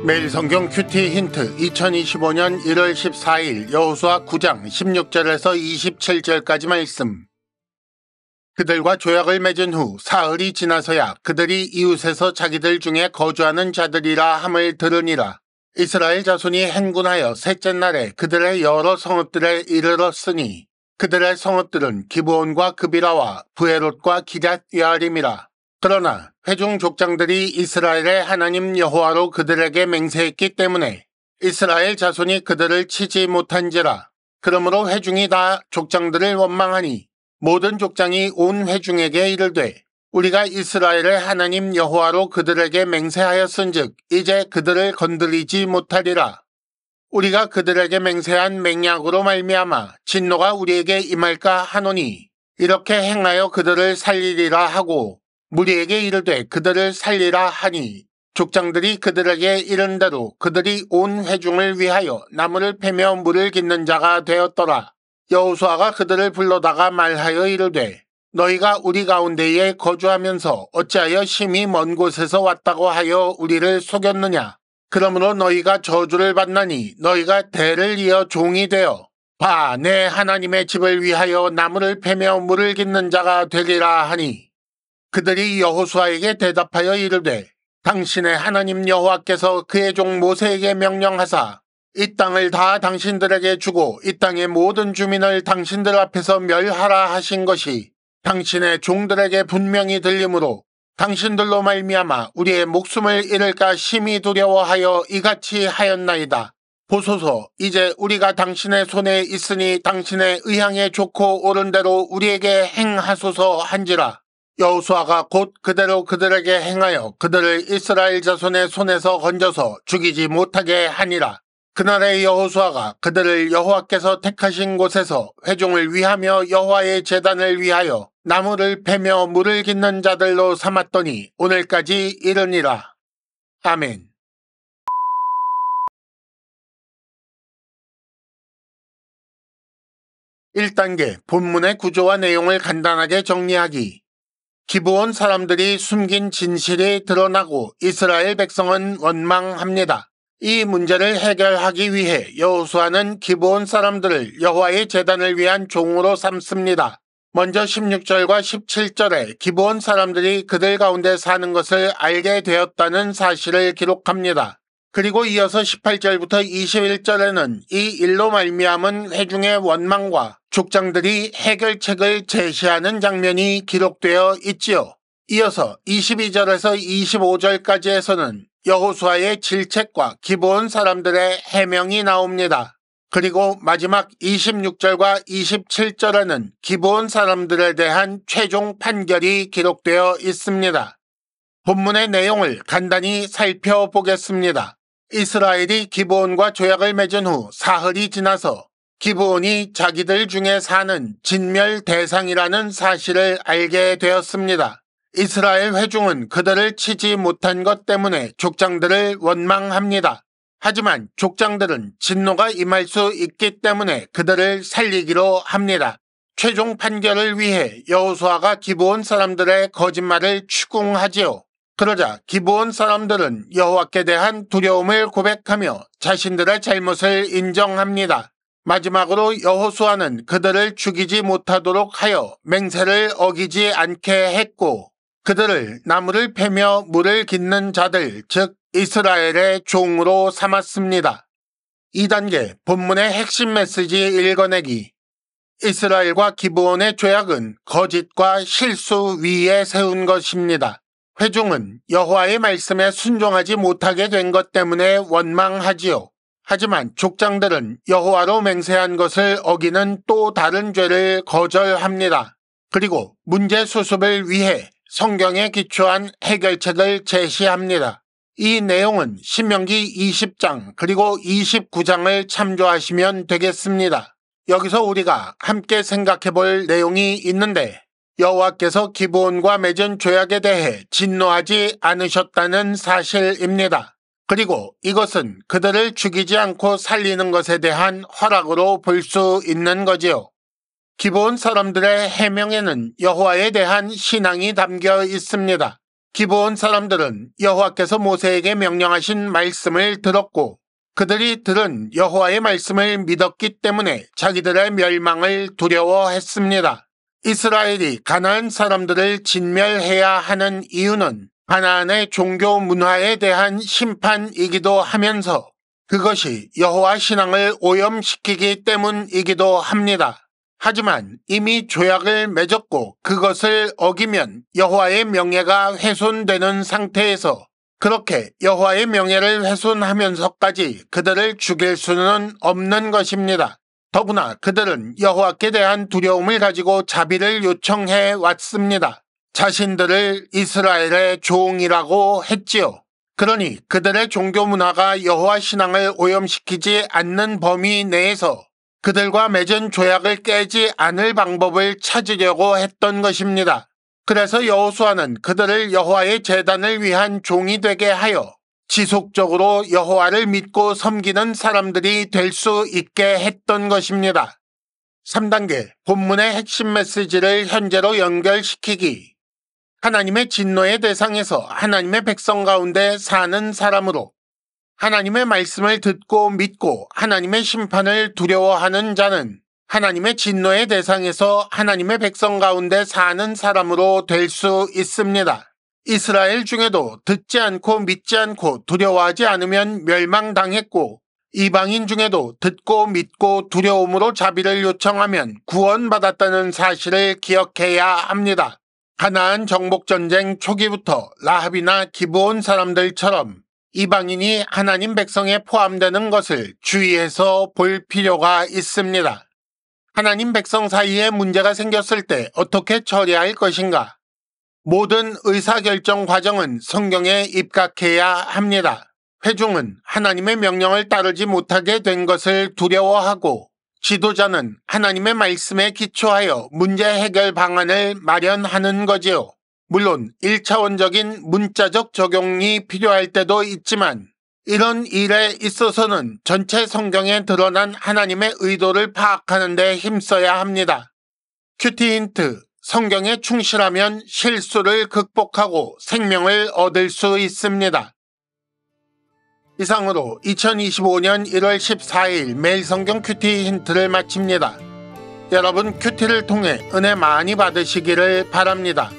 매일 성경 큐티 힌트 2025년 1월 14일 여호수아 9장 16절에서 27절까지 말씀. 그들과 조약을 맺은 후 사흘이 지나서야 그들이 이웃에서 자기들 중에 거주하는 자들이라 함을 들으니라. 이스라엘 자손이 행군하여 셋째 날에 그들의 여러 성읍들에 이르렀으니 그들의 성읍들은 기브온과 그비라와 브에롯과 기럇야림이라. 그러나 회중 족장들이 이스라엘의 하나님 여호와로 그들에게 맹세했기 때문에 이스라엘 자손이 그들을 치지 못한지라. 그러므로 회중이 다 족장들을 원망하니 모든 족장이 온 회중에게 이르되 우리가 이스라엘의 하나님 여호와로 그들에게 맹세하였은즉 이제 그들을 건드리지 못하리라. 우리가 그들에게 맹세한 맹약으로 말미암아 진노가 우리에게 임할까 하노니 이렇게 행하여 그들을 살리리라 하고 무리에게 이르되 그들을 살리라 하니 족장들이 그들에게 이른 대로 그들이 온 회중을 위하여 나무를 패며 물을 깃는 자가 되었더라. 여호수아가 그들을 불러다가 말하여 이르되 너희가 우리 가운데에 거주하면서 어찌하여 심히 먼 곳에서 왔다고 하여 우리를 속였느냐. 그러므로 너희가 저주를 받나니 너희가 대를 이어 종이 되어 봐 내 하나님의 집을 위하여 나무를 패며 물을 깃는 자가 되리라 하니 그들이 여호수아에게 대답하여 이르되 당신의 하나님 여호와께서 그의 종 모세에게 명령하사 이 땅을 다 당신들에게 주고 이 땅의 모든 주민을 당신들 앞에서 멸하라 하신 것이 당신의 종들에게 분명히 들리므로 당신들로 말미암아 우리의 목숨을 잃을까 심히 두려워하여 이같이 하였나이다. 보소서 이제 우리가 당신의 손에 있으니 당신의 의향에 좋고 옳은 대로 우리에게 행하소서 한지라. 여호수아가 곧 그대로 그들에게 행하여 그들을 이스라엘 자손의 손에서 건져서 죽이지 못하게 하니라. 그날에 여호수아가 그들을 여호와께서 택하신 곳에서 회중을 위하며 여호와의 제단을 위하여 나무를 패며 물을 깃는 자들로 삼았더니 오늘까지 이르니라. 아멘. (1단계) 본문의 구조와 내용을 간단하게 정리하기. 기브온 사람들이 숨긴 진실이 드러나고 이스라엘 백성은 원망합니다. 이 문제를 해결하기 위해 여호수아는 기브온 사람들을 여호와의 제단을 위한 종으로 삼습니다. 먼저 16절과 17절에 기브온 사람들이 그들 가운데 사는 것을 알게 되었다는 사실을 기록합니다. 그리고 이어서 18절부터 21절에는 이 일로 말미암은 회중의 원망과 족장들이 해결책을 제시하는 장면이 기록되어 있지요. 이어서 22절에서 25절까지에서는 여호수아의 질책과 기브온 사람들의 해명이 나옵니다. 그리고 마지막 26절과 27절에는 기브온 사람들에 대한 최종 판결이 기록되어 있습니다. 본문의 내용을 간단히 살펴보겠습니다. 이스라엘이 기브온과 조약을 맺은 후 사흘이 지나서 기브온이 자기들 중에 사는 진멸 대상이라는 사실을 알게 되었습니다. 이스라엘 회중은 그들을 치지 못한 것 때문에 족장들을 원망합니다. 하지만 족장들은 진노가 임할 수 있기 때문에 그들을 살리기로 합니다. 최종 판결을 위해 여호수아가 기브온 사람들의 거짓말을 추궁하지요. 그러자 기브온 사람들은 여호와께 대한 두려움을 고백하며 자신들의 잘못을 인정합니다. 마지막으로 여호수아는 그들을 죽이지 못하도록 하여 맹세를 어기지 않게 했고 그들을 나무를 패며 물을 깃는 자들, 즉 이스라엘의 종으로 삼았습니다. 2단계 본문의 핵심 메시지 읽어내기. 이스라엘과 기브온의 조약은 거짓과 실수 위에 세운 것입니다. 회중은 여호와의 말씀에 순종하지 못하게 된 것 때문에 원망하지요. 하지만 족장들은 여호와로 맹세한 것을 어기는 또 다른 죄를 거절합니다. 그리고 문제 수습을 위해 성경에 기초한 해결책을 제시합니다. 이 내용은 신명기 20장 그리고 29장을 참조하시면 되겠습니다. 여기서 우리가 함께 생각해 볼 내용이 있는데 여호와께서 기브온과 맺은 조약에 대해 진노하지 않으셨다는 사실입니다. 그리고 이것은 그들을 죽이지 않고 살리는 것에 대한 허락으로 볼 수 있는 거지요. 기브온 사람들의 해명에는 여호와에 대한 신앙이 담겨 있습니다. 기브온 사람들은 여호와께서 모세에게 명령하신 말씀을 들었고 그들이 들은 여호와의 말씀을 믿었기 때문에 자기들의 멸망을 두려워했습니다. 이스라엘이 가나안 사람들을 진멸해야 하는 이유는 가나안의 종교 문화에 대한 심판이기도 하면서 그것이 여호와 신앙을 오염시키기 때문이기도 합니다. 하지만 이미 조약을 맺었고 그것을 어기면 여호와의 명예가 훼손되는 상태에서 그렇게 여호와의 명예를 훼손하면서까지 그들을 죽일 수는 없는 것입니다. 더구나 그들은 여호와께 대한 두려움을 가지고 자비를 요청해 왔습니다. 자신들을 이스라엘의 종이라고 했지요. 그러니 그들의 종교 문화가 여호와 신앙을 오염시키지 않는 범위 내에서 그들과 맺은 조약을 깨지 않을 방법을 찾으려고 했던 것입니다. 그래서 여호수아는 그들을 여호와의 제단을 위한 종이 되게 하여 지속적으로 여호와를 믿고 섬기는 사람들이 될 수 있게 했던 것입니다. 3단계 본문의 핵심 메시지를 현재로 연결시키기. 하나님의 진노의 대상에서 하나님의 백성 가운데 사는 사람으로 하나님의 말씀을 듣고 믿고 하나님의 심판을 두려워하는 자는 하나님의 진노의 대상에서 하나님의 백성 가운데 사는 사람으로 될 수 있습니다. 이스라엘 중에도 듣지 않고 믿지 않고 두려워하지 않으면 멸망당했고 이방인 중에도 듣고 믿고 두려움으로 자비를 요청하면 구원받았다는 사실을 기억해야 합니다. 가나안 정복전쟁 초기부터 라합이나 기브온 사람들처럼 이방인이 하나님 백성에 포함되는 것을 주의해서 볼 필요가 있습니다. 하나님 백성 사이에 문제가 생겼을 때 어떻게 처리할 것인가? 모든 의사결정 과정은 성경에 입각해야 합니다. 회중은 하나님의 명령을 따르지 못하게 된 것을 두려워하고 지도자는 하나님의 말씀에 기초하여 문제 해결 방안을 마련하는 거지요. 물론 1차원적인 문자적 적용이 필요할 때도 있지만 이런 일에 있어서는 전체 성경에 드러난 하나님의 의도를 파악하는 데 힘써야 합니다. 큐티 힌트, 성경에 충실하면 실수를 극복하고 생명을 얻을 수 있습니다. 이상으로 2025년 1월 14일 매일 성경 큐티 힌트를 마칩니다. 여러분 큐티를 통해 은혜 많이 받으시기를 바랍니다.